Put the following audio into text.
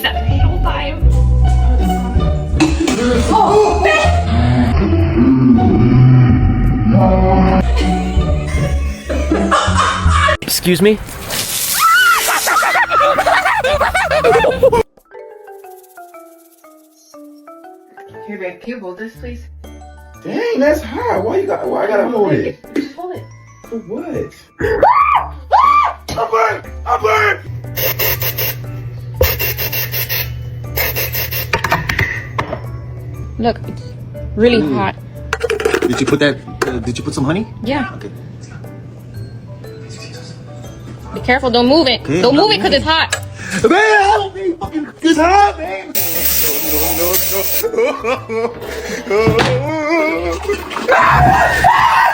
7 the whole time. Excuse me? Here, babe, can you hold this, please? Dang, that's hot. Why I gotta hold it? Just hold it. For what? I'm burnt! Look, it's really hot. Did you put that? Did you put some honey? Yeah. Okay. Be careful, don't move it. Okay, Don't I'm move it not because it's hot. Man, I don't think fucking it's hot, man. No.